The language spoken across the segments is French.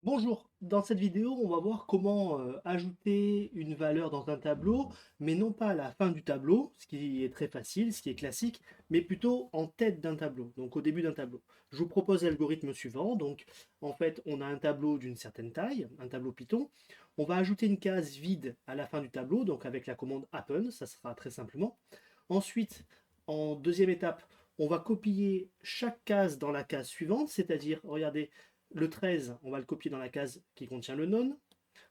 Bonjour, dans cette vidéo, on va voir comment ajouter une valeur dans un tableau, mais non pas à la fin du tableau, ce qui est très facile, ce qui est classique, mais plutôt en tête d'un tableau, donc au début d'un tableau. Je vous propose l'algorithme suivant. Donc, en fait, on a un tableau d'une certaine taille, un tableau Python. On va ajouter une case vide à la fin du tableau, donc avec la commande append, ça sera très simplement. Ensuite, en deuxième étape, on va copier chaque case dans la case suivante, c'est-à-dire, regardez, le 13, on va le copier dans la case qui contient le non.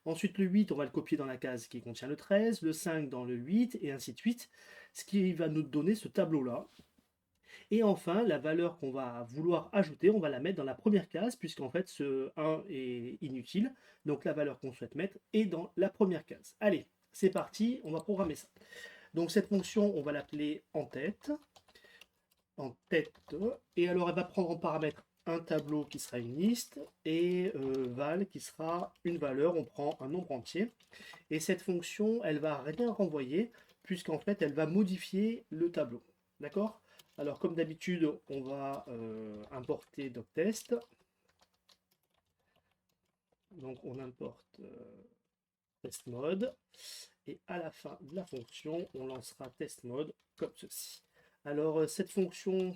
Ensuite, le 8, on va le copier dans la case qui contient le 13, le 5 dans le 8, et ainsi de suite, ce qui va nous donner ce tableau-là. Et enfin, la valeur qu'on va vouloir ajouter, on va la mettre dans la première case, puisqu'en fait, ce 1 est inutile. Donc la valeur qu'on souhaite mettre est dans la première case. Allez, c'est parti, on va programmer ça. Donc cette fonction, on va l'appeler en tête, et alors elle va prendre en paramètre un tableau qui sera une liste et val qui sera une valeur, on prend un nombre entier. Et cette fonction, elle va rien renvoyer puisqu'en fait elle va modifier le tableau. D'accord? Alors comme d'habitude, on va importer doctest. Donc on importe test mode et à la fin de la fonction, on lancera test mode comme ceci. Alors cette fonction,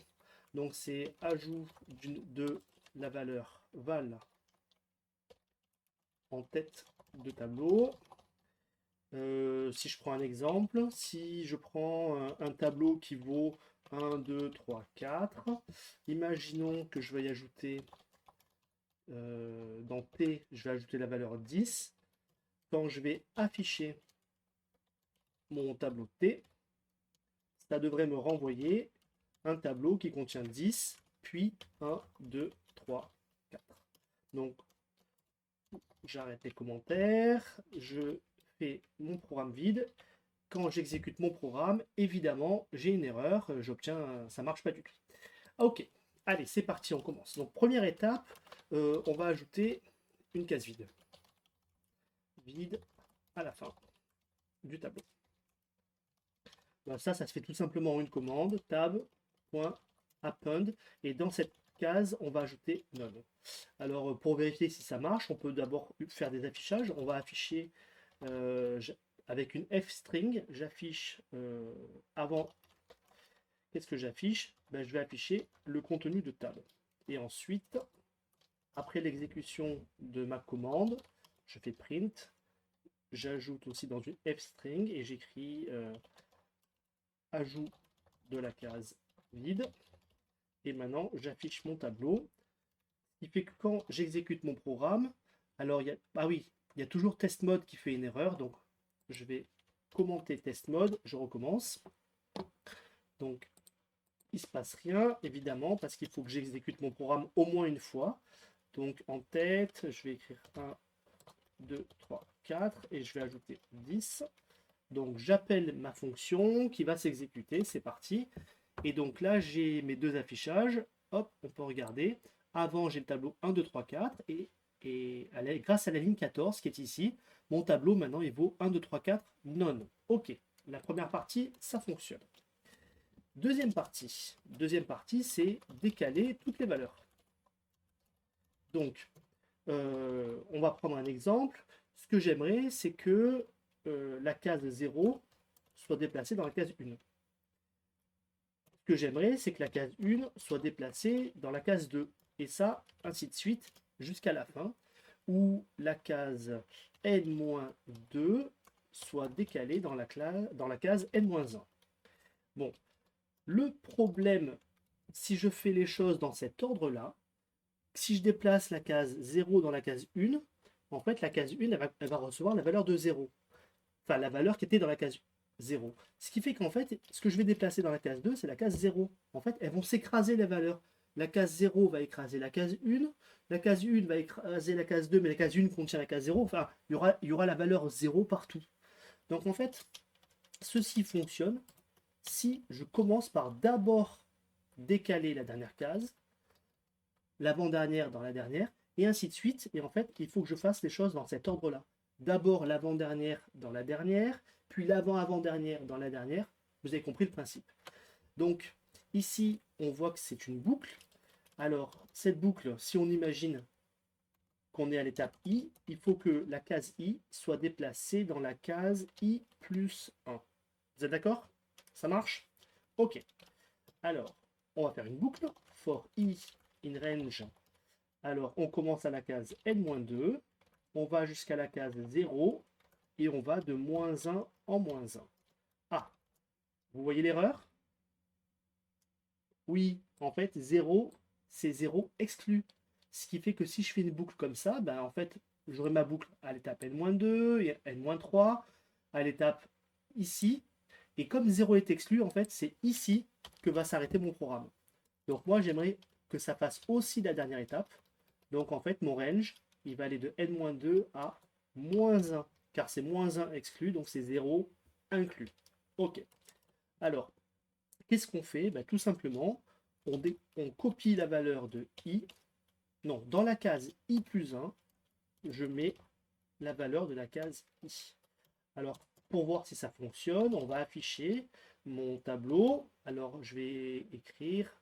donc c'est ajout de la valeur val en tête de tableau. Si je prends un exemple, si je prends un tableau qui vaut 1, 2, 3, 4, imaginons que je vais y ajouter dans T, je vais ajouter la valeur 10. Quand je vais afficher mon tableau T, ça devrait me renvoyer un tableau qui contient 10, puis 1, 2, 3, 4. Donc j'arrête les commentaires, je fais mon programme vide. Quand j'exécute mon programme, évidemment, j'ai une erreur, j'obtiens, ça marche pas du tout. Ok, allez, c'est parti, on commence. Donc première étape, on va ajouter une case vide. Vide à la fin du tableau. Ben, ça se fait tout simplement en une commande, tab.append, et dans cette case, on va ajouter none. Alors pour vérifier si ça marche, on peut d'abord faire des affichages. On va afficher euh, avec une f-string, j'affiche avant. Qu'est-ce que j'affiche? Ben, je vais afficher le contenu de tab. Et ensuite, après l'exécution de ma commande, je fais print. J'ajoute aussi dans une f-string et j'écris ajout de la case vide. Et maintenant, j'affiche mon tableau. Ce qui fait que quand j'exécute mon programme, alors il y a, ah oui, il y a toujours test mode qui fait une erreur. Donc, je vais commenter test mode. Je recommence. Donc, il ne se passe rien, évidemment, parce qu'il faut que j'exécute mon programme au moins une fois. Donc en tête, je vais écrire 1, 2, 3, 4 et je vais ajouter 10. Donc j'appelle ma fonction qui va s'exécuter, c'est parti. Et donc là, j'ai mes deux affichages. Hop, on peut regarder. Avant, j'ai le tableau 1, 2, 3, 4 et grâce à la ligne 14 qui est ici, mon tableau maintenant il vaut 1, 2, 3, 4 non. Ok, la première partie, ça fonctionne. Deuxième partie, c'est décaler toutes les valeurs. Donc, on va prendre un exemple. Ce que j'aimerais, c'est que la case 0 soit déplacée dans la case 1. Ce que j'aimerais, c'est que la case 1 soit déplacée dans la case 2. Et ça, ainsi de suite, jusqu'à la fin, où la case n-2 soit décalée dans la case n-1. Bon, le problème, si je fais les choses dans cet ordre-là, si je déplace la case 0 dans la case 1, en fait, la case 1, elle va recevoir la valeur de 0. Enfin, la valeur qui était dans la case 0. Ce qui fait qu'en fait, ce que je vais déplacer dans la case 2, c'est la case 0. En fait, elles vont s'écraser les valeurs. La case 0 va écraser la case 1, la case 1 va écraser la case 2, mais la case 1 contient la case 0. Enfin, il y aura la valeur 0 partout. Donc en fait, ceci fonctionne si je commence par d'abord décaler la dernière case, l'avant-dernière dans la dernière, et ainsi de suite. Et en fait, il faut que je fasse les choses dans cet ordre-là. D'abord l'avant-dernière dans la dernière, puis l'avant-avant-dernière dans la dernière. Vous avez compris le principe. Donc, ici, on voit que c'est une boucle. Alors, cette boucle, si on imagine qu'on est à l'étape I, il faut que la case I soit déplacée dans la case I plus 1. Vous êtes d'accord? Ça marche? Ok. Alors, on va faire une boucle. For I in range. Alors, on commence à la case N-2. On va jusqu'à la case 0. Et on va de moins 1 en moins 1. Ah, vous voyez l'erreur? Oui, en fait, 0, c'est 0 exclu. Ce qui fait que si je fais une boucle comme ça, ben, en fait, j'aurai ma boucle à l'étape N-2 et N-3, à l'étape ici. Et comme 0 est exclu, en fait, c'est ici que va s'arrêter mon programme. Donc moi, j'aimerais que ça fasse aussi la dernière étape. Donc en fait, mon range, il va aller de N-2 à moins 1, car c'est moins 1 exclu, donc c'est 0 inclus. Ok. Alors, qu'est-ce qu'on fait? Ben, tout simplement, on copie la valeur de I. Non, dans la case I plus 1, je mets la valeur de la case I. Alors, pour voir si ça fonctionne, on va afficher mon tableau. Alors, je vais écrire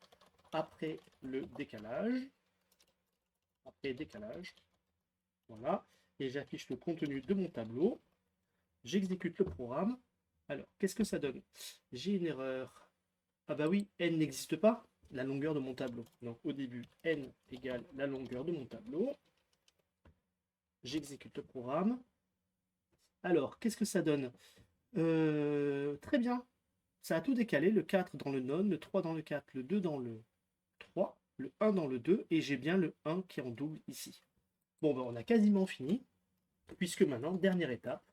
après le décalage. Après décalage. Voilà. Et j'affiche le contenu de mon tableau. J'exécute le programme. Alors, qu'est-ce que ça donne? J'ai une erreur. Ah bah oui, n n'existe pas, la longueur de mon tableau. Donc au début, n égale la longueur de mon tableau. J'exécute le programme. Alors, qu'est-ce que ça donne? Très bien. Ça a tout décalé, le 4 dans le non, le 3 dans le 4, le 2 dans le 3, le 1 dans le 2, et j'ai bien le 1 qui est en double ici. Bon, ben, on a quasiment fini, puisque maintenant, dernière étape,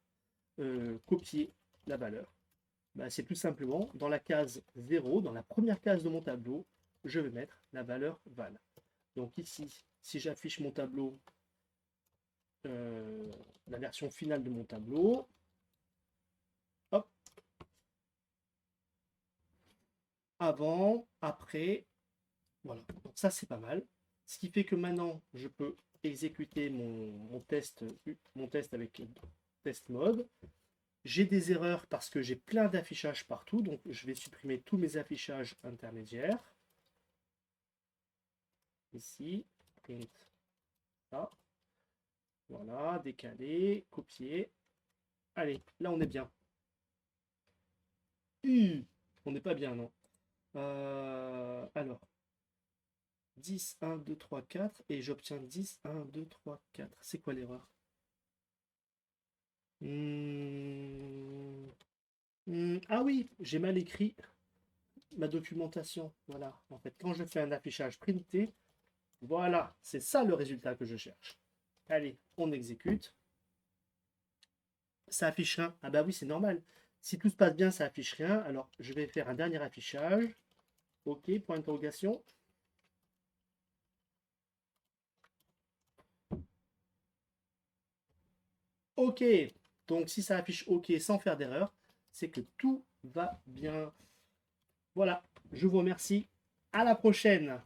copier la valeur. Ben, c'est tout simplement, dans la case 0, dans la première case de mon tableau, je vais mettre la valeur val. Donc ici, si j'affiche mon tableau, la version finale de mon tableau, hop, avant, après, voilà. Donc ça, c'est pas mal. Ce qui fait que maintenant, je peux exécuter mon test avec test mode. J'ai des erreurs parce que j'ai plein d'affichages partout, donc je vais supprimer tous mes affichages intermédiaires. Ici, print, ça. Voilà, décaler, copier. Allez, là on est bien. On n'est pas bien, non. Alors, 10, 1, 2, 3, 4, et j'obtiens 10, 1, 2, 3, 4. C'est quoi l'erreur? Ah oui, j'ai mal écrit ma documentation. Voilà, en fait, quand je fais un affichage printé, voilà, c'est ça le résultat que je cherche. Allez, on exécute. Ça affiche rien. Ah bah oui, c'est normal. Si tout se passe bien, ça affiche rien. Alors, je vais faire un dernier affichage. OK, point d'interrogation. OK. Donc, si ça affiche OK sans faire d'erreur, c'est que tout va bien. Voilà, je vous remercie. À la prochaine.